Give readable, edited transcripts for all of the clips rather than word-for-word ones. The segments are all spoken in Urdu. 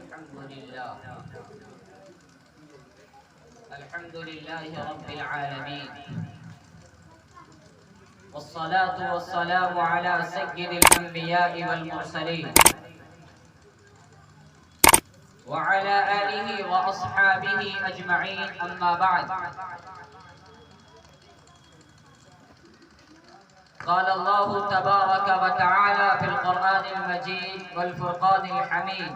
الحمد لله رب العالمين، والصلاة والسلام على سيد الأنبياء والمرسلين وعلى آله وأصحابه أجمعين، أما بعد. قال الله تبارك وتعالى في القرآن المجيد والفرقان الحميد: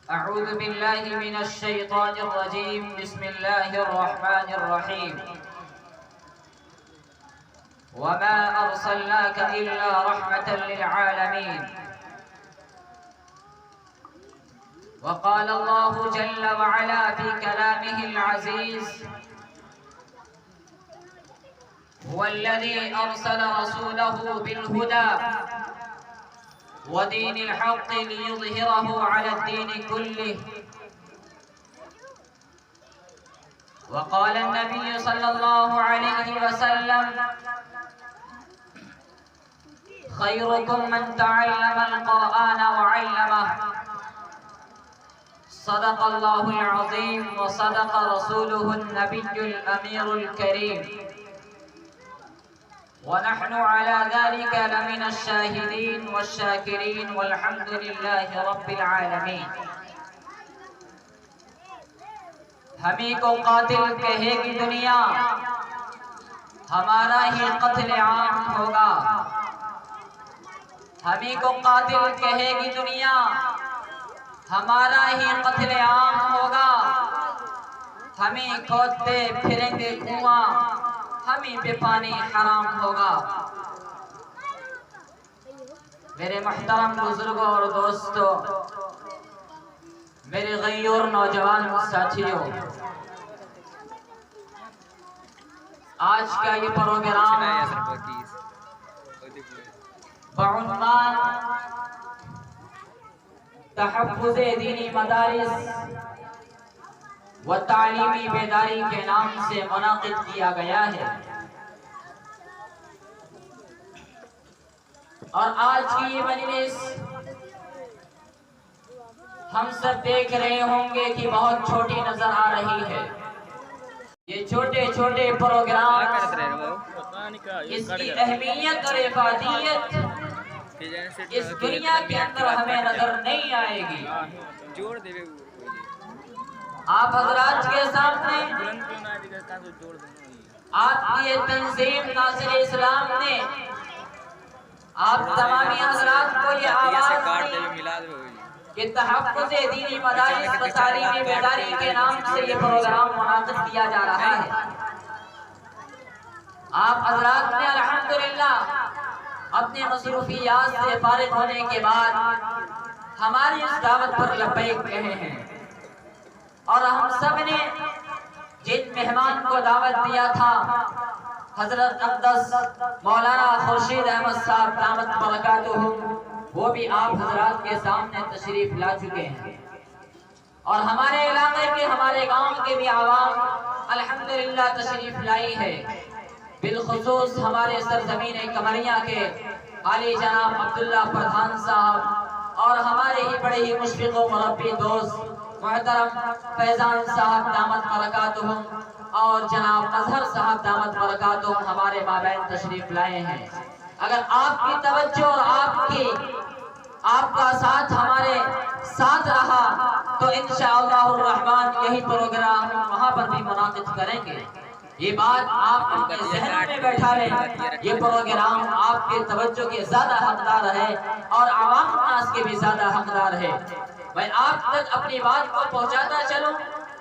أعوذ بالله من الشيطان الرجيم، بسم الله الرحمن الرحيم. وما أرسلناك إلا رحمة للعالمين. وقال الله جل وعلا في كلامه العزيز: هو الذي أرسل رسوله بالهدى ودين الحق ليظهره على الدين كله. وقال النبي صلى الله عليه وسلم: خيركم من تعلم القرآن وعلمه. صدق الله العظيم وصدق رسوله النبي الأمير الكريم، ونحن على ذلك لمن الشاهدين والشاكرين، والحمد لله رب العالمین. ہمیں کو قاتل کہے گی دنیا، ہمارا ہی قتل عام ہوگا. ہمیں کو قاتل کہے گی دنیا، ہمارا ہی قتل عام ہوگا. ہمیں کھودتے پھریں گے کنواں، ہمیں بے پانی حرام ہوگا. میرے محترم بزرگوں اور دوستوں، میرے غیور نوجوان ساتھیوں، آج کا یہ پروگرام بعنوان تحفظ دینی مدارس و تعلیمی بیداری کے نام سے منعقد کیا گیا ہے. اور آج کی یہ مجلس ہم سب دیکھ رہے ہوں گے کہ بہت چھوٹی نظر آ رہی ہے. یہ چھوٹے چھوٹے پروگرام اس کی اہمیت اور افادیت اس دنیا کے اندر ہمیں نظر نہیں آئے گی. آپ حضرات کے سامنے آپ کی یہ تنظیم ناصر اسلام نے آپ تمامی حضرات کو یہ آواز دی کہ تحفظ دینی مدارس و تعلیمی بیداری کے نام سے یہ پروگرام منعقد کیا جا رہا ہے. آپ حضرات نے الحمدللہ اپنے مصروفیات سے فارغ ہونے کے بعد ہماری اس دعوت پر لبیک کہے ہیں. اور ہم سب نے جن مہمان کو دعوت دیا تھا، حضرت اقدس مولانا خورشید احمد صاحب دامت برکاتہم، وہ بھی آپ حضرات کے سامنے تشریف لا چکے ہیں. اور ہمارے علاقے کے، ہمارے گاؤں کے بھی عوام الحمدللہ تشریف لائی ہے. بالخصوص ہمارے سرزمین قمریہ کے عالی جناب عبداللہ پردھان صاحب اور ہمارے ہی بڑے ہی مشفق و مربی دوست محترم فیضان صاحب دامت برکاتہم اور جناب اظہر صاحب دامت برکاتہم ہمارے مابین تشریف لائے ہیں. اگر آپ کی توجہ اور آپ کا ساتھ ہمارے ساتھ رہا تو انشاءاللہ الرحمن یہی پروگرام وہاں پر بھی منعقد کریں گے. یہ بات آپ اپنے ذہن میں بیٹھا لیں، یہ پروگرام آپ کے توجہ کے زیادہ حقدار ہے اور عوام الناس کے بھی زیادہ حقدار ہے. میں آپ تک اپنی بات کو پہنچاتا چلوں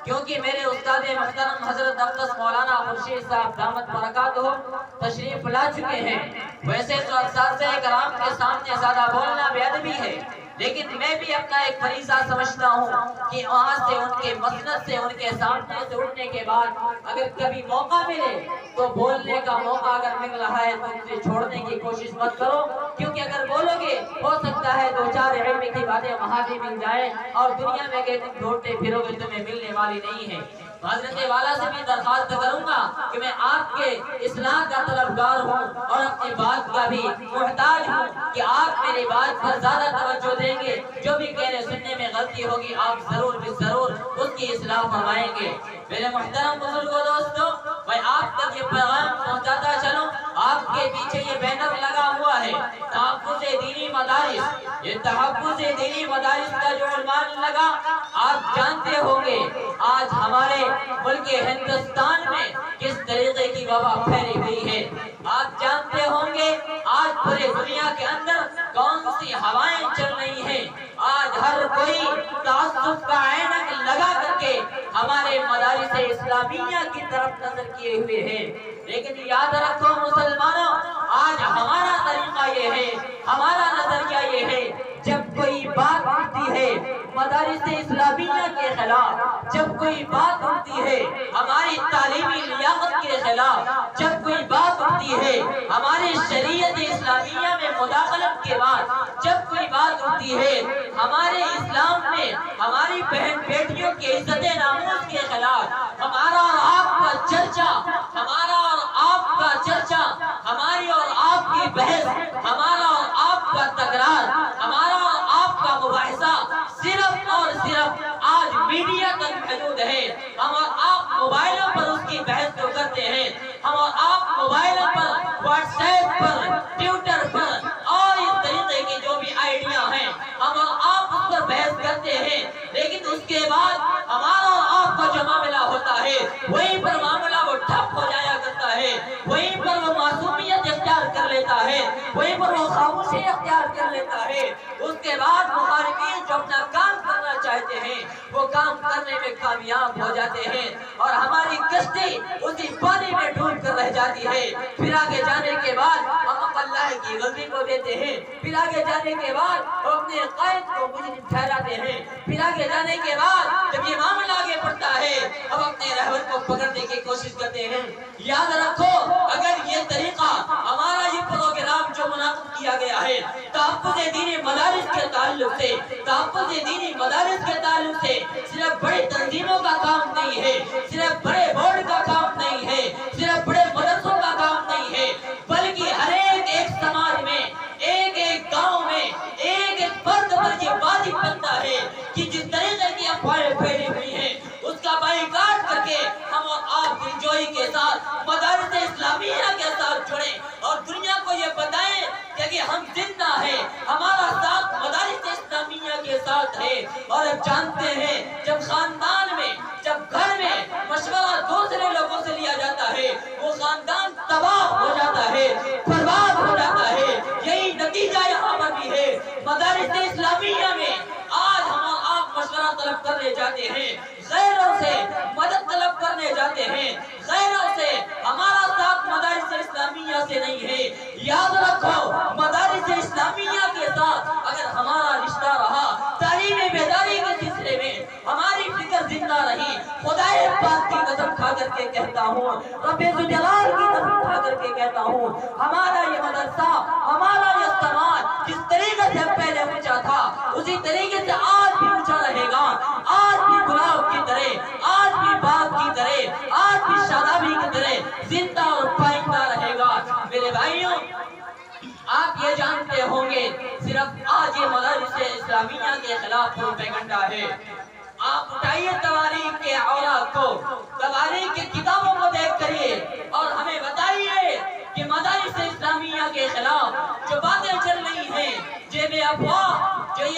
کیونکہ میرے استاد محترم حضرت اقدس مولانا خورشید صاحب دامت برکاتہم تشریف لا چکے ہیں. ویسے تو اساتذہ کرام کے سامنے زیادہ بولنا بے ادبی ہے، لیکن میں بھی اپنا ایک فریضہ سمجھتا ہوں کہ وہاں سے ان کے مسند سے، ان کے سامنے سے اٹھنے کے بعد اگر کبھی موقع ملے تو بولنے کا موقع اگر مل رہا ہے تو اسے چھوڑنے کی کوشش مت کرو، کیونکہ اگر بولو گے ہو سکتا ہے دو چار علم کی باتیں وہاں بھی مل جائیں اور دنیا میں کہ تم ڈھونڈتے پھرو گے تمہیں ملنے والی نہیں ہے. حضرت والا سے میں درخواست کروں گا کہ میں آپ کے اصلاح کا طلبگار ہوں اور اپنی بات کا بھی محتاج ہوں کہ آپ میری بات پر زیادہ توجہ دیں گے، جو بھی کہنے سننے میں غلطی ہوگی آپ ضرور بھی ضرور اس کی اصلاح فرمائیں گے۔ میرے محترم بزرگوں دوستوں، میں آپ تک یہ پیغام پہنچاتا چلوں، آپ کے پیچھے یہ بینر لگا ہوا ہے تحفظ دینی مدارس۔ یہ تحفظ دینی مدارس کا جو عنوان لگا، آپ جانتے ہوں گے آج ہمارے ملک ہندوستان میں کس طریقے کی وبا پھیلی ہوئی ہے۔ آپ جانتے ہوں گے آج پورے دنیا کے اندر کون سی ہوائیں چل رہی ہیں۔ آج ہر کوئی تعصب کا عینک لگا کر کے ہمارے مدارس اسلامیہ کی طرف نظر کیے ہوئے ہیں، لیکن یاد رکھو مسلمانوں، آج ہمارا طریقہ یہ ہے، ہمارا نظریہ یہ ہے، جب کوئی بات ہوتی ہے مدارس اسلامیہ کے خلاف، جب کوئی بات ہوتی ہے ہماری تعلیمی لیاقت کے خلاف، جب کوئی بات ہوتی ہے ہماری شریعت اسلامیہ میں مداخلت کے بعد، جب کوئی بات ہوتی ہے ہمارے اسلام میں ہماری بہن بیٹیوں کے عزت ناموس کے خلاف، ہمارا اور آپ کا چرچا، ہمارا اور آپ کا چرچا، ہماری اور آپ کی بحث، ہمارا اور آپ کا تکرار، ہمارا اور آپ کا مباحثہ صرف اور صرف آج میڈیا تک محدود ہے۔ ہم اور آپ موبائلوں پر اس کی بحث تو کرتے ہیں، ہم اور آپ موبائلوں پر، واٹس ایپ پر، ٹویٹر پر اور اس طریقے کی جو بھی آئیڈیا ہیں، ہم اور آپ اس پر بحث کرتے ہیں، لیکن اس کے بعد ہمارا اور آپ کا جو معاملہ ہوتا ہے وہیں پر معاملہ وہ ٹھپ ہو جایا کرتا ہے، وہیں پر وہ معصومیت اختیار کر لیتا ہے، وہیں پر وہ خاموشی اختیار کر لیتا ہے۔ اس کے بعد مخالفین جو اپنا کام کرنا چاہتے ہیں وہ کام کرنے میں کامیاب ہو جاتے ہیں اور ہماری کشتی اسی پانی میں ڈوب کر رہ جاتی ہے۔ پھر آگے جانے کے بعد ہم اللہ کی غلطی کو دیتے ہیں، پھر آگے جانے کے بعد ہم اپنے قائد کو مجرم ٹھہراتے ہیں، پھر آگے جانے کے بعد جب یہ معاملہ آگے بڑھتا ہے ہم اپنے رہبر کو پکڑنے کی کوشش کرتے ہیں۔ یاد رکھو اگر یہ طریقہ ہمارا یہ پروگرام جو منعقد کیا گیا ہے تحفظ دینی مدارس کے تعلق سے، تحفظ دینی مدارس کے تعلق سے صرف بڑی تنظیموں کا کام نہیں ہے، صرف بڑے بورڈ کا کام نہیں ہے، صرف بڑے مدرسوں کا کام نہیں ہے، بلکہ ہر ایک سماج میں، ایک ایک گاؤں میں، ایک ایک فرد پر یہ واجب بنتا ہے کہ جس طریقے کی افواہیں پھیلی ہوئی ہیں اس کا بائیکاٹ کر کے ہم اور آپ انجوئی کے ساتھ مدارس اسلامیہ کے ساتھ جڑیں اور دنیا کو یہ بتائیں کہ ہم زندہ ہیں، ہمارا ساتھ مدارس اسلامیہ کے ساتھ ہے۔ اور اب جانتے ہیں جب خاندان میں، جب گھر میں مشورہ دوسرے لوگوں سے لیا جاتا ہے وہ خاندان تباہ ہو جاتا ہے، برباد ہو جاتا ہے۔ یہی نتیجہ یہاں پر بھی ہے۔ مدارس اسلامیہ میں آج ہم اور آپ مشورہ طلب کرنے جاتے ہیں، غیروں سے مدد طلب کرنے جاتے ہیں، غیروں سے، ہمارا ساتھ مدارس اسلامیہ سے نہیں ہے۔ یاد رکھو مدارس اسلامیہ کے ساتھ اگر ہمارا رشتہ رہا، تعلیم بیداری کے سلسلے میں ہماری فکر زندہ رہی، خدائے پاک کی قسم کھا کر کے کہتا ہوں، رب ذوالجلال کی قسم کھا کر کے کہتا ہوں، ہمارا یہ مدرسہ، ہمارا یہ سماج جس طریقے سے پہلے اونچا تھا اسی طریقے سے آج بھی اونچا رہے گا، آج بھی گلاب کی طرح، آج بھی باغ کی طرح، آج بھی شادابی کی طرح زندہ اور پائندہ رہے گا۔ میرے بھائیوں، آپ یہ جانتے ہوں گے صرف آج یہ مدارس اسلامیہ کے خلاف پروپیگنڈا ہے۔ آپ اٹھائیے تواریخ کے اوراق کو، تواریخ کی کتابوں کو دیکھ کریے اور ہمیں بتائیے کہ مدارس اسلامیہ کے خلاف جو باتیں چل رہی ہیں، جو یہ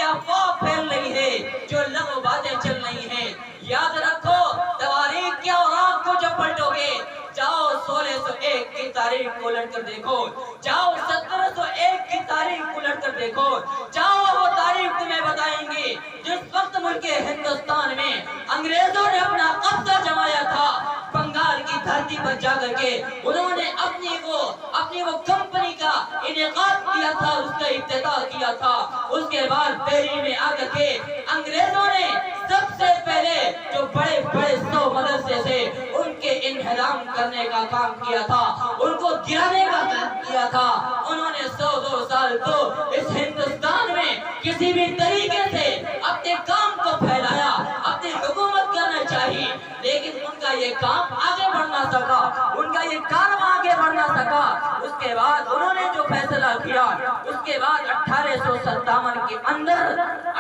افواہ پھیل رہی ہے، جو لغو باتیں چل رہی ہیں، یاد رکھو تواریخ کے اوراق کو جب پلٹو گے، جاؤ 1601 کی تاریخ کو الٹ کر دیکھو، جاؤ 1701 کی تاریخ کو الٹ کر دیکھو، جاؤ وہ تاریخ تمہیں بتائیں گی جس وقت ملک ہندوستان میں انگریزوں نے اپنا قبضہ جمایا تھا، بنگال کی دھرتی پر جا کر کے انہوں نے اپنی وہ کمپنی کا انعقاد کیا تھا، اس کا افتتاح کیا تھا۔ اس کے بعد دہلی میں آ کر کے انگریزوں نے سب سے پہلے جو بڑے بڑے 100 مدرسے تھے ان کے انہدام کرنے کا کام کیا تھا، ان کو گرانے کا کام کیا تھا۔ انہوں نے 100-2 سال تو اس ہندوستان میں کسی بھی طریقے سے اپنے کام کو پھیلایا، اپنی حکومت کرنا چاہی، لیکن ان یہ کام آگے بڑھ نہ سکا، ان کا یہ کام آگے بڑھ نہ سکا۔ اس کے بعد انہوں نے جو فیصلہ کیا، اس کے بعد 1857 کے اندر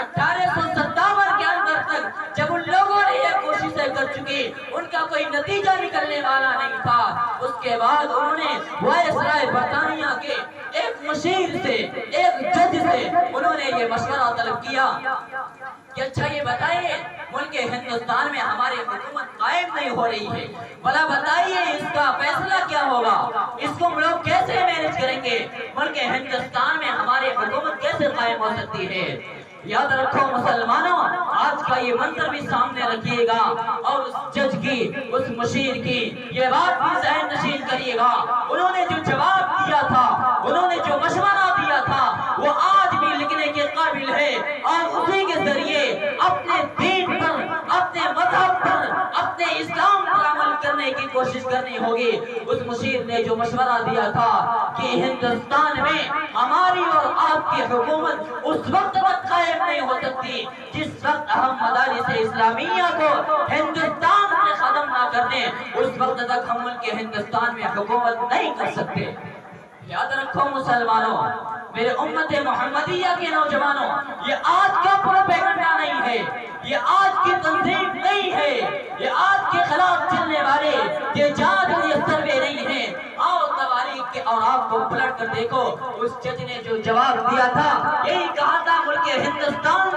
1857 کے اندر تک جب ان لوگوں نے یہ کوششیں کر چکی، ان کا کوئی نتیجہ نکلنے والا نہیں تھا، اس کے بعد انہوں نے وائسرائے برطانیہ کے ایک مشیر سے، ایک جج سے انہوں نے یہ مشورہ طلب کیا کہ اچھا یہ بتائیے ملک ہندوستان میں ہماری حکومت قائم نہیں ہو رہی ہے، بھلا بتائیے اس کا فیصلہ کیا ہوگا، اس کو ہم لوگ کیسے مینج کریں گے، ملک ہندوستان میں ہماری حکومت کیسے قائم ہو سکتی ہے۔ یاد رکھو مسلمانوں، آج کا یہ منظر بھی سامنے رکھیے گا اور اس جج کی، اس مشیر کی یہ بات بھی ذہن نشین کریے گا۔ انہوں نے جو جواب دیا تھا، انہوں نے جو مشورہ دیا تھا، وہ آج بھی لکھنے کے قابل ہے، اور اسی کے ذریعے اپنے دین پر، اپنے مذہب پر، اپنے اسلام پر عمل کرنے کی کوشش کرنی ہوگی۔ اس مشیر نے جو مشورہ دیا تھا کہ ہندوستان میں ہماری اور آپ کی حکومت اس وقت تک قائم نہیں ہو سکتی جس وقت ہم مدارس اسلامیہ کو ہندوستان سے ختم نہ کر دیں، اس وقت تک ہم ملک ہندوستان میں حکومت نہیں کر سکتے۔ یاد رکھو مسلمانوں، میرے امت محمدیہ کے نوجوانوں، یہ آج کا پروپیگنڈا نہیں ہے، یہ آج کی تنظیم نہیں ہے، یہ آج کے خلاف چلنے والے یہ جانچ اور یہ سروے نہیں ہے۔ آؤ تواریخ کے اوراق کو پلٹ کر دیکھو، اس جج نے جو جواب دیا تھا یہی کہا تھا ملک ہندوستان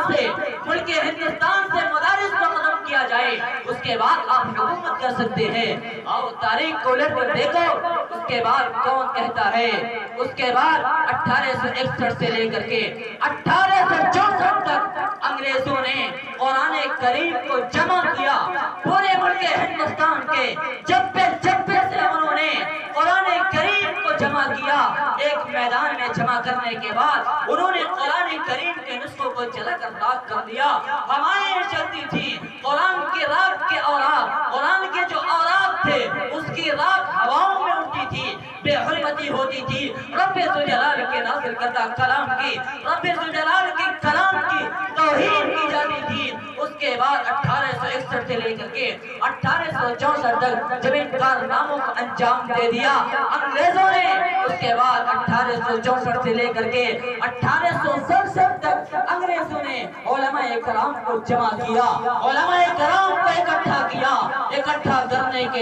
سے مدارس کو ختم کیا جائے، اس کے بعد آپ حکومت کر سکتے ہیں۔ آؤ تاریخ کو پلٹ کر دیکھو، اس کے بعد کون کہتا ہے، اس کے بعد 1861 سے لے کر کے 1864 تک انگریزوں نے قرآن کریم کو جمع کیا، پورے ملک ہندوستان کے چپے چپے سے انہوں نے قرآن کریم کو جمع کیا۔ ایک میدان میں جمع کرنے کے بعد انہوں نے قرآن کریم کے نسخوں کو جلا کر راکھ کر دیا۔ ہوائیں چلتی تھی، قرآن کے راکھ کے اوراق، قرآن کے جو اوراق تھے اس کی راکھ ہواؤں میں اڑتی تھی، بے حرمتی ہوتی تھی رب ذوالجلال کے نازل کردہ کلام کی، رب ذوالجلال کے کلام کی توہین کی جاتی تھی۔ اس کے بعد 1861 سے لے کر کے 1864 تک جب ان کارناموں کو انجام دے دیا انگریزوں نے، اس کے بعد 1864 سے لے کر کے 1867 تک انگریزوں نے علماء کرام کو جمع کیا، علماء کرام کو اکٹھا کیا۔ اکٹھا کرنے کے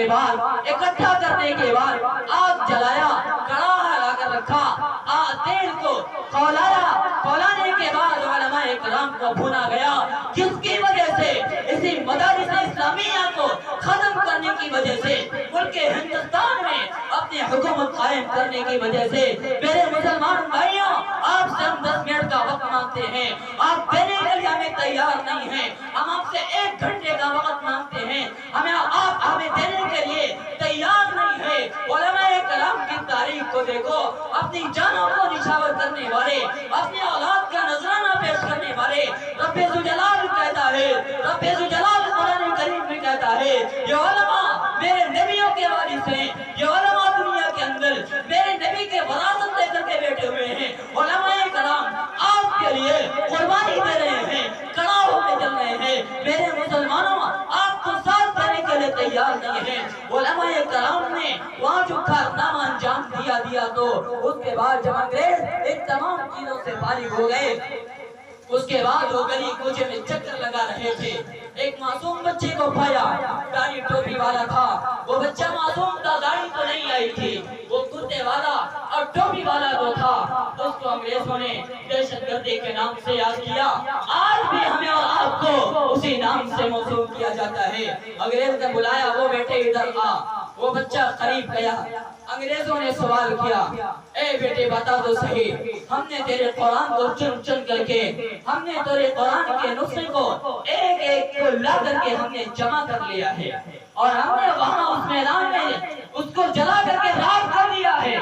بعد آگ جلایا، کڑاہا لا کر رکھا، تیل کو کھولانے کے بعد علماء کرام کو بھونا گیا۔ کس کی وجہ سے؟ اسی مدارس اسلامیہ کو ختم کرنے کی وجہ سے، ملک ہندوستان میں اپنی حکومت قائم کرنے کی وجہ سے۔ میرے مسلمان بھائیوں، آپ سے ہم 10 منٹ کا وقت مانگتے ہیں، آپ دینے کے لیے ہمیں تیار نہیں ہیں، ہم آپ سے 1 گھنٹے کا وقت مانگتے ہیں، آپ ہمیں دینے کے لیے تیار نہیں ہے۔ علماء کرام کی تاریخ کو دیکھو، اپنی جانوں کو نچھاور کرنے والے، اپنی اولاد کا نذرانہ پیش کرنے والے، رب ذوالجلال کہتا ہے، رب ذوالجلال قرآن کریم میں کہتا ہے، یہ علماء میرے نبیوں کے وارث ہیں، یہ علماء دنیا کے اندر میرے نبی کے وراثت لے کر کے بیٹھے ہوئے ہیں۔ علماء کرام آپ کے لیے قربانی دے رہے ہیں، کڑاہوں میں جل رہے ہیں۔ میرے مسلمانوں، آپ کو ساتھ دینے کے لیے تیار نہیں ہیں۔ علماء کرام نے وہاں جو کارنامہ انجام دیا تو اس کے بعد جب انگریز ان تمام چیزوں سے فارغ ہو گئے، اس کے بعد وہ گلی کوچے میں چکر لگا رہے تھے، ایک معصوم بچے کو پایا، داڑھی ٹوپی والا تھا، وہ بچہ معصوم تھا، داڑھی تو نہیں آئی تھی، وہ کرتے والا اور ٹوپی والا جو تھا، اس کو انگریزوں نے دہشت گردی کے نام سے یاد کیا۔ آج بھی ہمیں اور آپ کو اسی نام سے موسوم کیا جاتا ہے۔ انگریز نے بلایا، وہ بیٹے ادھر آ، وہ بچہ قریب گیا، انگریزوں نے سوال کیا، اے بیٹے بتا دو صحیح، ہم نے تیرے قرآن کو چن کر کے، ہم نے تیرے قرآن کے نسخے کو ایک ایک کو لا کر کے ہم نے جمع کر لیا ہے، اور ہم نے وہاں اس میدان میں اس کو جلا کر کے راکھ کر دیا ہے۔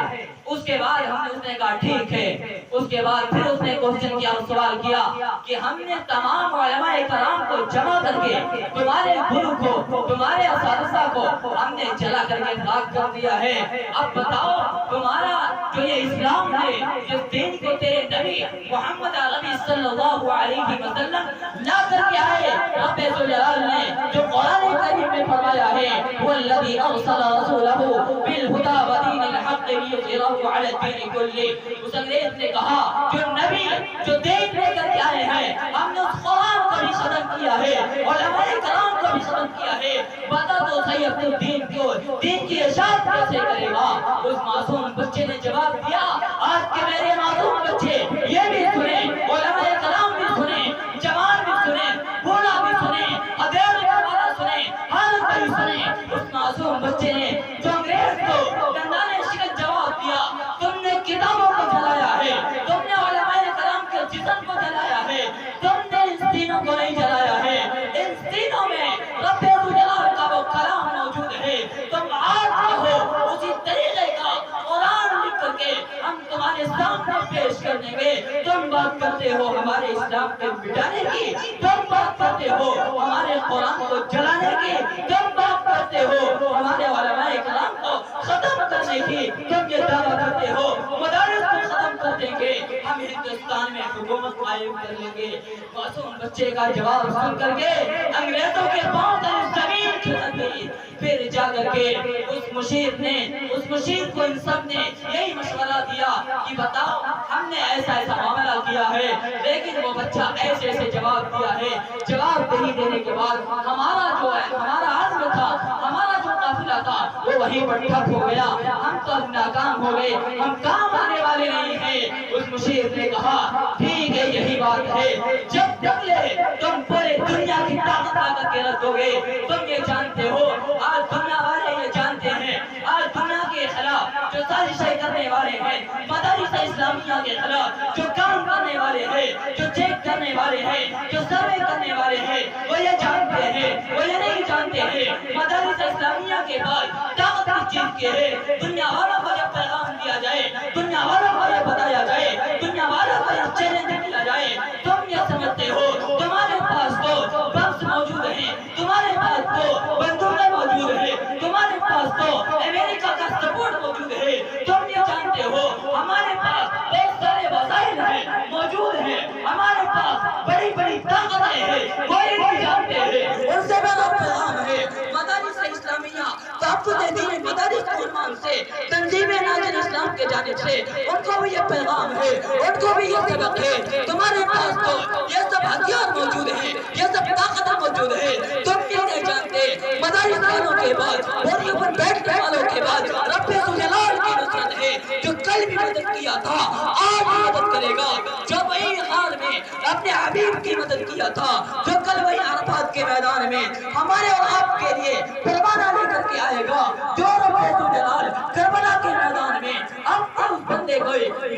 اس کے بعد ہم نے اس نے کہا ٹھیک ہے، اس کے بعد پھر اس نے کوشچن کیا اور سوال کیا کہ ہم نے تمام علماء کرام کو جمع کر کے تمہارے گرو کو تمہارے اساتذہ کو ہم نے جلا کر کے خاک کر دیا ہے، اب بتاؤ تمہارا جو یہ اسلام ہے، جس دین کو تیرے نبی محمد عربی صلی اللہ علیہ وسلم لا کر کے آئے، رب ذوالجلال نے جو قرآن کریم میں فرمایا ہے والذی ارسل رسولہ بالہدی ودین الحق لیظہرہ علی الدین کلہ، اس انگریز نے کہا جو نبی جو دین لے کر کے آئے ہیں ہم نے اس قرآن کو بھی ختم کیا ہے، علماء کرام کو بھی ختم کیا ہے، بتا تو صحیح اپنے دین کو دین کی اشاعت کیسے کرے گا؟ اس معصوم بچے نے جواب دیا آج کے میرے معصوم بچے یہ بھی سنیں، علماء کرام بھی سنیں، جوان بھی سنیں، بوڑھا بھی سنیں، ادھیڑ والا سنیں، ہر کوئی سنیں۔ اس معصوم بچے نے جو انگریز کو دندانے شکن جواب دیا تم نے کتابوں کو جلایا ہے، تم نے علماء کرام کے جسم کو جلایا ہے، تم نے ان دینوں کو نہیں جلایا ہے، ان دینوں میں رب ذوالجلال کا وہ کلام موجود ہے، تم آج کہو اسی طریقے کا قرآن لکھ کر کے ہم تمہارے سامنے پیش کر دیں گے۔ تم بات کرتے ہو ہمارے اسلام کے مٹانے کی، تم بات کرتے ہو ہمارے قرآن کو جلانے کی، تم بات کرتے ہو ہمارے علماء کرام کو ختم کرنے کی، تم یہ دعویٰ کرتے ہو مدارس کو ختم کر دیں گے، ہم ہندوستان میں حکومت قائم کر لیں گے۔ معصوم بچے کا جواب سن کر کے انگریزوں کے پاؤں تلے زمین کھسک گئی۔ پھر جا کر کے اس مشیر کو ان سب نے یہی مشورہ دیا کہ بتاؤ ہم نے ایسا ایسا معاملہ کیا ہے، لیکن وہ بچہ ایسے ایسے جواب دیا ہے۔ جواب نہیں دینے کے بعد ہمارا جو ہے ہمارا عزم تھا، ہمارا جو قافلہ تھا وہ وہیں پر ٹھپ ہو گیا، ہم تو ناکام ہو گئے، ہم کام آنے والے نہیں ہیں۔ اس مشیر نے کہا ٹھیک ہے یہی بات ہے، جب تک لے تم پورے دنیا کی طاقت لا کر کے رکھ دو گے، تم یہ جانتے ہو آج دنیا والے یہ جانتے ہیں آج دنیا کے خلاف جو سازشیں کرنے والے ہیں، مدارس اسلامیہ کے خلاف جو کام کرنے والے ہیں، جو چیک کرنے والے ہیں، جو سروے کرنے والے ہیں، وہ یہ جانتے ہیں وہ یہ نہیں جانتے ہیں مدارس اسلامیہ کے بعد طاقت کی چیز کے ہے۔ دنیا والوں کو یہ پیغام دیا جائے، دنیا والوں کو یہ بتایا جائے، دنیا والوں کو یہ چیلنج دیا جائے، تم یہ سمجھتے ہو تمہارے پاس تو بمس موجود ہیں، تمہارے پاس تو بندوقیں موجود ہیں، تمہارے پاس تو امریکہ کا سپورٹ موجود ہے، تم یہ جانتے ہو ہمارے پاس بہت سارے وسائل ہیں موجود ہیں، ہمارے پاس بڑی بڑی طاقتیں ہیں، کوئی نہیں جانتے ہیں۔ ان سے میرا پیغام ہے مدارس اسلامیہ تحفظ دین مدارس قرآن سے تنظیم ناظر اسلام کے جانب سے ان کو بھی یہ پیغام ہے، ان کو بھی یہ سبق ہے، تمہارے پاس تو یہ سب ہتھیار موجود ہیں، یہ سب طاقتیں موجود ہیں، تم یہ نہیں جانتے مدارس والوں کے بعد بوریوں پر بیٹھنے والوں کے بعد رب ذوالجلال کی نصرت ہے، جو کل بھی مدد کیا تھا آج بھی مدد کرے گا، جو وہی حال میں اپنے حبیب کی مدد کیا تھا، جو کل وہی عرفات کے میدان میں ہمارے اور آپ کے لیے قربانہ لے کر کے آئے گا، جو رب ذوالجلال کربلا کے میدان میں اپنے اس بندے کو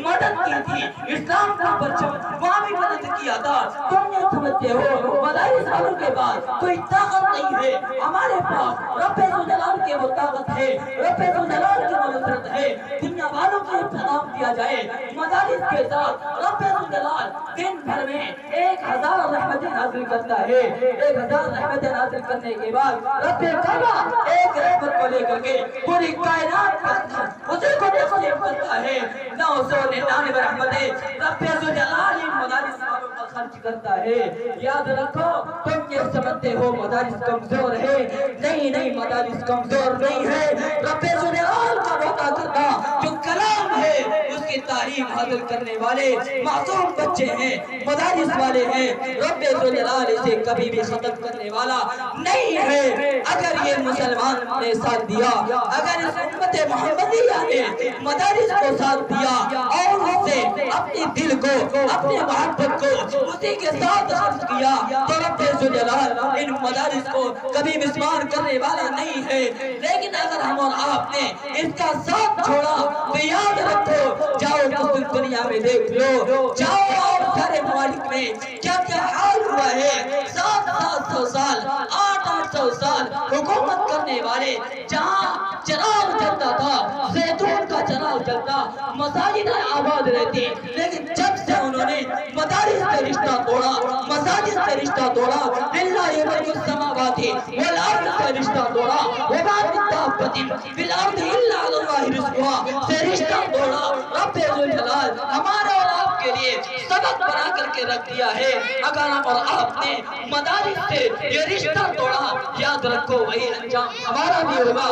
مدد کی تھی، اسلام کا پرچم وہاں بھی مدد کیا تھا۔ تم یہ سمجھتے ہو مدارس والوں کے پاس کوئی طاقت نہیں ہے، ہمارے پاس رب ذوالجلال کی وہ طاقت ہے، رب ذوالجلال کی وہ نصرت ہے۔ دنیا والوں کو یہ پیغام دیا جائے مدارس کے ساتھ رب ذوالجلال دن بھر میں 1000 رحمتیں نازل کرتا ہے، 1000 رحمتیں نازل کرنے کے بعد رب کعبہ ایک رحمت کو لے کر کے پوری کائنات کا اسی کو تقسیم کرتا ہے۔ 999 رحمتیں رب ذوالجلال ان مدارس والوں کا خرچ کرتا ہے۔ یاد رکھو تم یہ سمجھتے ہو مدارس کمزور ہے، نہیں مدارس کمزور نہیں ہے، رب ذوالجلال کا وعدہ کرنا جو کلام ہے اس کی تعلیم حاصل کرنے والے معصوم بچے ہیں، مدارس والے ہیں، رب ذوالجلال اسے کبھی بھی ختم کرنے والا نہیں ہے۔ اگر یہ مسلمان نے ساتھ دیا، اگر اس امت محمدیہ نے مدارس کو ساتھ دیا اور اس سے اپنی دل کو اپنے محبت کو اسی کے ساتھ خرچ کیا تو رب ذوالجلال ان مدارس کو کبھی مسمار کرنے والا نہیں ہے۔ لیکن اگر ہم اور آپ نے اس کا ساتھ چھوڑا تو یاد رکھو جاؤ تو دنیا میں دیکھ لو، جاؤ اور سارے ممالک میں کیا کیا حال ہوا ہے۔ 700 سال 800 سال حکومت کرنے والے جہاں چراغ جلتا تھا، زیتون کا چراغ جلتا، مساجد آباد رہتی، لیکن جب سے انہوں نے مدارس سے رشتہ توڑا، مساجد سے رشتہ توڑا، للہ ملک السماوات والارض سے رشتہ توڑا، وما من دابۃ فی الارض الا علی اللہ رزقها سے رشتہ توڑا، رب ذوالجلال ہمارے اور آپ کے لیے سبق بنا کر کے رکھ دیا ہے۔ اگر ہم اور آپ نے مدارس سے یہ رشتہ توڑا، یاد رکھو وہی انجام ہمارا بھی ہوگا۔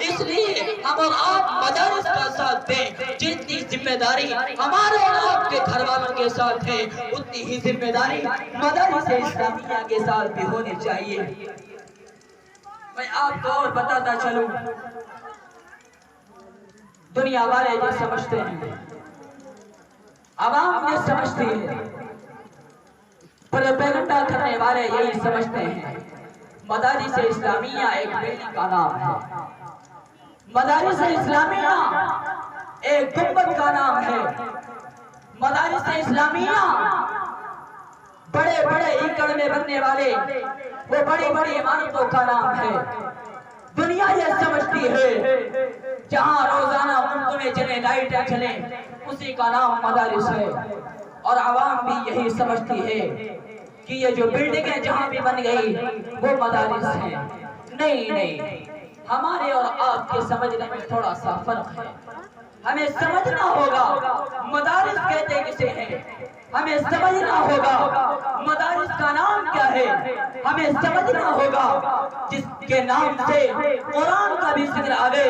اس لیے ہم اور آپ مدارس کا ساتھ دیں، جتنی ذمہ داری ہمارے اور آپ کے گھر والوں کے ساتھ ہے، اتنی ہی ذمہ داری مدارس اسلامیہ کے ساتھ بھی ہونی چاہیے۔ میں آپ کو اور بتاتا چلوں، دنیا والے جو سمجھتے ہیں، عوام یہ سمجھتی ہے، پروپیگنڈا کرنے والے یہی سمجھتے ہیں مدارس اسلامیہ ایک بلڈنگ کا نام ہے، مدارس اسلامیہ ایک گنبد کا نام ہے، مدارس اسلامیہ بڑے بڑے ایکڑ میں بننے والے وہ بڑی بڑی عمارتوں کا نام ہے۔ دنیا یہ سمجھتی ہے جہاں روزانہ ملک میں جنہیں لائٹیں چلیں اسی کا نام مدارس ہے، اور عوام بھی یہی سمجھتی ہے کہ یہ جو بلڈنگیں جہاں بھی بن گئی وہ مدارس ہیں۔ نہیں، ہمارے اور آپ کے سمجھنے میں تھوڑا سا فرق ہے۔ ہمیں سمجھنا ہوگا مدارس کہتے کسے ہیں، ہمیں سمجھنا ہوگا مدارس کا نام کیا ہے، ہمیں سمجھنا ہوگا جس کے نام سے قرآن کا بھی ذکر آوے،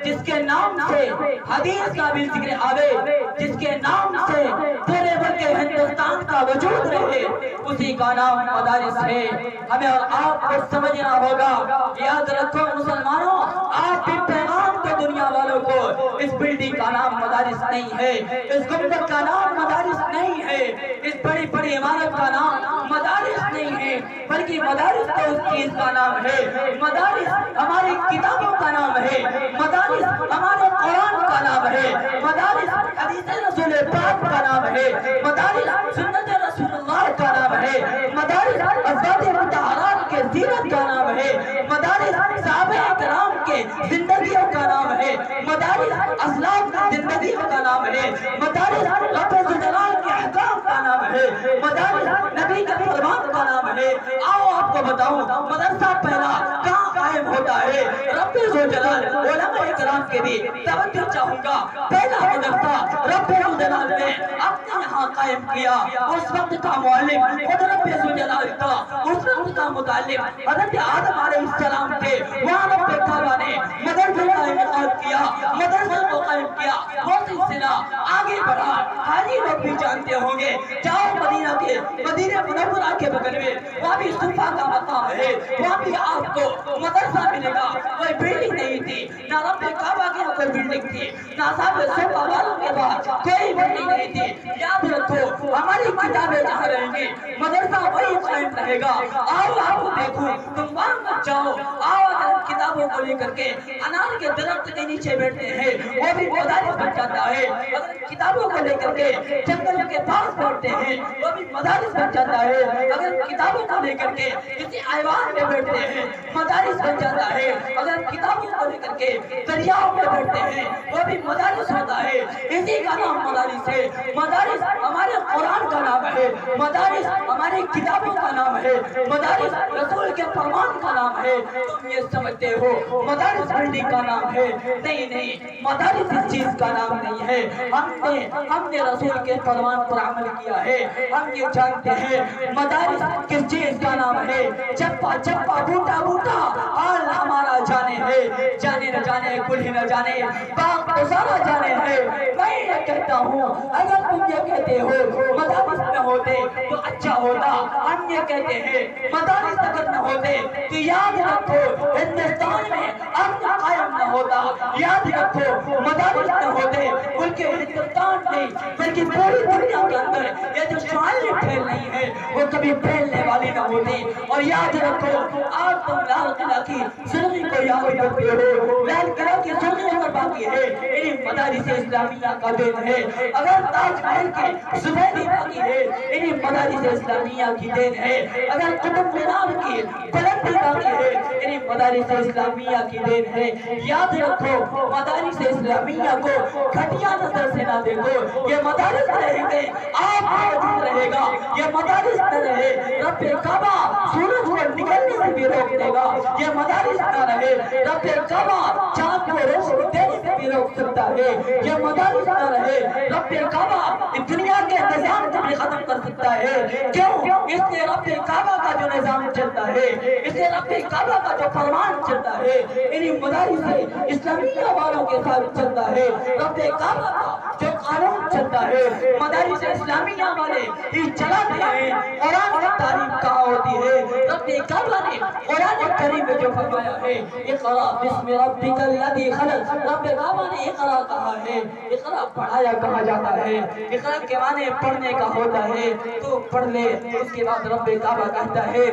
جس کے نام سے حدیث کا بھی ذکر آوے، جس کے نام سے پورے ملک ہندوستان کا وجود رہے، اسی کا نام مدارس ہے۔ ہمیں اور آپ کو سمجھنا ہوگا۔ یاد رکھو مسلمانوں، آپ بھی پیغام دو دنیا والوں کو، اس بلڈنگ کا نام مدارس نہیں ہے، اس گنبد کا نام مدارس نہیں ہے، اس بڑی بڑی عمارت کا نام مدارس نہیں ہے، بلکہ مدارس تو اس چیز کا نام ہے۔ مدارس ہماری کتابوں کا نام ہے، مدارس ہمارے قرآن کا نام ہے، مدارس حدیث رسول پاک کا نام ہے، مدارس سنت رسول اللہ کا نام ہے، مدارس ازواج مطہرات کے سیرت کا نام ہے، مدارس صحابہ کرام کے زندگیوں کا نام ہے، مدارس اسلاف کی زندگیوں کا نام ہے، مدارس رب ذوالجلال کے احکام کا نام ہے، مدارس نبی کے فرمان کا نام ہے۔ آؤ آپ کو بتاؤں مدرسہ پہلا کہاں قائم ہوتا ہے؟ رب ذوالجلال علماء اکرام کے بھی توجہ چاہوں گا۔ پہلا مدرسہ رب ذوالجلال نے اپنے یہاں قائم کیا، اس وقت کا معلم خود رب ذوالجلال کا، اس وقت کا متعلم حضرت آدم علیہ السلام تھے۔ وہاں رب کعبہ نے مدرسے کا انعقاد کیا، مدرسے کو قائم کیا، وہ سلسلہ آگے بڑھا۔ حاجی لوگ بھی جانتے ہوں گے، جاؤ مدینہ منورہ کے بغل میں وہاں بھی صوفہ کا مقام ہے، وہاں بھی آپ کو مدرسہ ملے گا۔ کوئی بلڈنگ نہیں تھی، نہ رب کعبہ کی کوئی بلڈنگ تھی، نہ صاحب صوفہ والوں کے بعد کوئی بلڈنگ نہیں تھی۔ یاد رکھو ہماری کتابیں جہاں رہیں گی مدرسہ وہی قائم رہے گا۔ آؤ آپ کو دیکھو، تم وہاں مت جاؤ، آؤ اگر کتابوں کو لے کر کے انار کے درخت کے نیچے بیٹھتے ہیں وہ بھی مدارس بن جاتا ہے، اگر کتابوں کو لے کر کے جنگلوں کے پاس بیٹھتے ہیں وہ بھی مدارس بن جاتا ہے، اگر کتابوں کو لے کر کے کسی ایوان میں بیٹھتے ہیں مدارس بن جاتا ہے، اگر کتابوں کو لے کر کے دریاؤں میں بیٹھتے ہیں وہ بھی مدارس ہوتا ہے۔ اسی کا نام مدارس ہے۔ مدارس ہمارے قرآن کا نام ہے، مدارس ہماری کتابوں کا نام ہے، مدارس رسول کے فرمان کا نام ہے۔ تم یہ سمجھتے ہو مدارس بلڈنگ کا نام ہے، نہیں، مدارس اس چیز کا نام نہیں ہے۔ ہم نے رسول کے فرمان پر عمل کیا ہے، ہم یہ جانتے ہیں مدارس کس چیز کا نام ہے۔ چپا چپا بوٹا بوٹا حال ہمارا جانے ہے، جانے نہ جانے کل ہی نہ جانے باغ تو سارا جانے ہے۔ میں یہ کہتا ہوں اگر تم یہ کہتے ہو مدارس میں ہوتے تو اچھا ہوتا، ہم یہ کہتے ہیں مدارس اگر نہ ہوتے تو یاد رکھو ہندوستان میں امن قائم نہ ہوتا، یاد رکھو مدارس نہ ہوتے بلکہ ہندوستان نہیں بلکہ پوری دنیا کے اندر یہ جو شعائر پھیل رہی ہے وہ کبھی پھیلنے والی نہ تیاریاں ہوتی. اور یاد رکھو آج تم لال قلعہ کی سرخی کو یاد کرتے ہو. لال قلعہ کی سرخی اگر باقی ہے انہیں مدارس اسلامیہ کا دین ہے. اگر تاج محل کی سفیدی باقی ہے انہیں مدارس اسلامیہ کی دین ہے. اگر قطب مینار کی بلندی باقی ہے انہیں مدارس اسلامیہ کی دین ہے. یاد رکھو مدارس اسلامیہ کو گھٹیا نظر سے نہ دیکھو. یہ مدارس رہیں گے آپ موجود رہے گا. یہ مدارس نہ رہے رب کعبہ سورج کو نکلنے سے بھی روک دے گا. یہ مدارس نہ رہے رب کعبہ چاند کو روشنی دینے سے بھی روک سکتا ہے. یہ مدارس نہ رہے رب کعبہ دنیا کے نظام کو بھی ختم کر سکتا ہے. کیوں؟ اس لیے رب کعبہ کا جو نظام چلتا ہے, اس لیے رب کعبہ کا جو فرمان چلتا ہے انہیں مدارس اسلامیہ والوں کے ساتھ چلتا ہے. رب کعبہ کا جو قانون چلتا ہے مدارس اسلامیہ والے ہی چلاتے ہیں. قرآن کی تعلیم کہاں ہوتی ہے؟ رب کعبہ نے قرآن کریم میں جو فرمایا ہے اقرا بسم ربک الذی خلق. رب کعبہ نے اقرا کہا ہے. اقرا پڑھایا کہا جاتا ہے. اقرا کے معنی پڑھنے کا ہوتا ہے تو پڑھ لے. اس کے بعد رب کعبہ کہتا ہے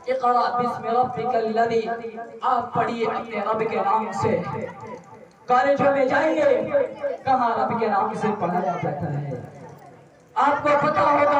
اقرا بسم ربک الذی. آپ پڑھیے اپنے رب کے نام سے. کالجوں میں جائیے کہاں رب کے نام سے پڑھایا جاتا ہے. آپ کو پتا ہوگا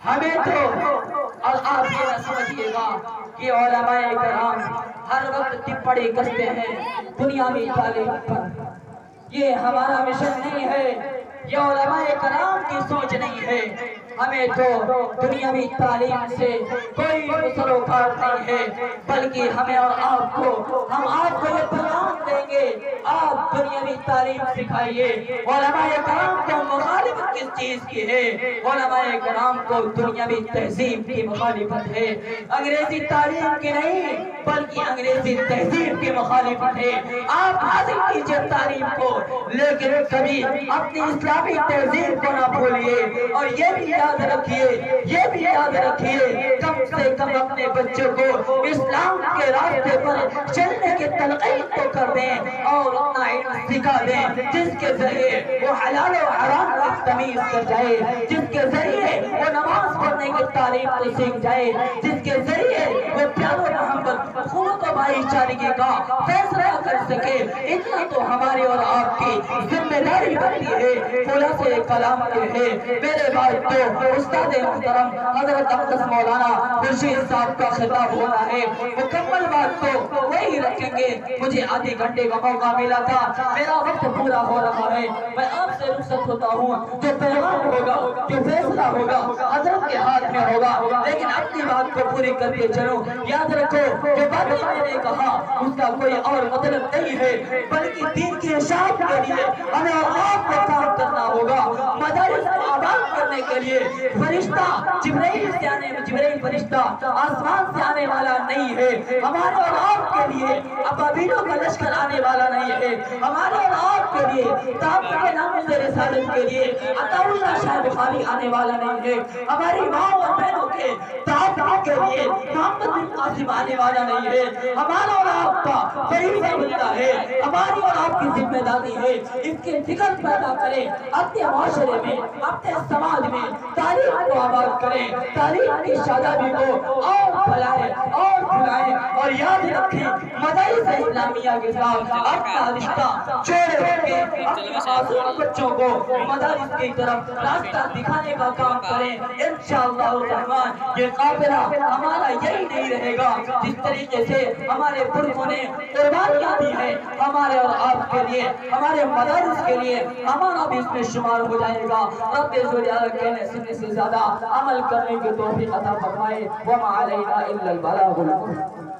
ہمیں تو, اور آپ یہ نہ سمجھیے گا کہ علماء کرام ہر وقت ٹپڑی کستے ہیں دنیاوی تعلیم پر. یہ ہمارا مشن نہیں ہے, یہ علماء کرام کی سوچ نہیں ہے. ہمیں تو دنیاوی تعلیم سے کوئی سروکار نہیں ہے, بلکہ ہمیں اور آپ کو, ہم آپ کو یہ پیغام دیں گے آپ دنیاوی تعلیم سکھائیے. علماء کرام کو مخالفت کس چیز کی ہے؟ علماء کرام کو دنیاوی تہذیب کی مخالفت ہے. انگریزی تعلیم کی نہیں بلکہ انگریزی تہذیب کی مخالفت ہے. آپ حاصل کیجئے تعلیم کو لیکن کبھی اپنی اسلامی تہذیب کو نہ بھولیے. اور یہ بھی یاد رکھیے, یہ بھی یاد رکھیے کم سے کم اپنے بچوں کو اسلام کے راستے پر چلنے کے تلقین تو کر دیں اور اپنا علم سکھا دیں جس کے ذریعے وہ حلال و حرام کا تمیز کر جائے, جس کے ذریعے وہ نماز پڑھنے کی تعلیم کو سیکھ جائے, جس کے ذریعے وہ پیار و محبت, اخوت و بھائی چارگی کا فیصلہ کر سکے. اتنا تو ہماری اور آپ کی ذمہ داری بنتی ہے. خلاصہ کلام یہ ہے میرے بھائی تو استاد محترم حضرت اقدس مولانا خورشید صاحب کا خطاب ہونا ہے. مکمل بات تو وہی رکھیں گے. مجھے آدھے گھنٹے کا موقع ملا تھا, میرا وقت پورا ہو رہا ہے. میں آپ سے رخصت ہوتا ہوں. جو پیغام ہوگا, جو فیصلہ ہوگا حضرت کے ہاتھ میں ہوگا, لیکن اپنی بات کو پوری کر کے چلو. یاد رکھو جو باتیں میں نے کہا اس کا کوئی اور مطلب نہیں ہے بلکہ دین کی اشاعت کے لیے ہمیں اور آپ کو کام کرنا ہوگا. مدارس کو آباد کرنے کے لیے فرشتہ جبرائیل سے آنے, جبرائیل فرشتہ آسمان سے آنے والا نہیں ہے. ہمارے اور آپ کے لیے ابابیلوں کا لشکر آنے والا نہیں ہے. ہمارے اور آپ کے لیے تابع ناموز رسالت کے لیے عطا اللہ شاہ بخاری آنے والا نہیں ہے. ہماری ماں اور بہنوں کے تابع کے لیے محمد بن قاسم آنے والا نہیں ہے. ہمارا اور آپ کا فریضہ بنتا ہے, ہماری اور آپ کی ذمہ داری ہے اس کی فکر پیدا کریں. اپنے معاشرے میں, اپنے سماج میں تعلیم کو آباد کریں, تعلیم کی شادابی کو اور پھیلائیں اور پھیلائیں. اور یاد رکھیں مدارس اسلامیہ کے ساتھ اپنا رشتہ جوڑے رکھیں. اپنے معصوم بچوں کو مدارس کی طرف راستہ دکھانے کا کام کریں. انشاءاللہ الرحمن یہ قافلہ ہمارا یہی نہیں رہے گا. جس طریقے سے ہمارے بزرگوں نے قربانیاں دی ہیں ہمارے اور آپ کے لیے, ہمارے مدارس کے لیے, ہمارا بھی اس میں شمار ہو جائے گا. رب ذوالجلال کہنے سننے سے زیادہ عمل کرنے کی توفیق عطا فرمائے. وما علینا الا البلاغ المبین.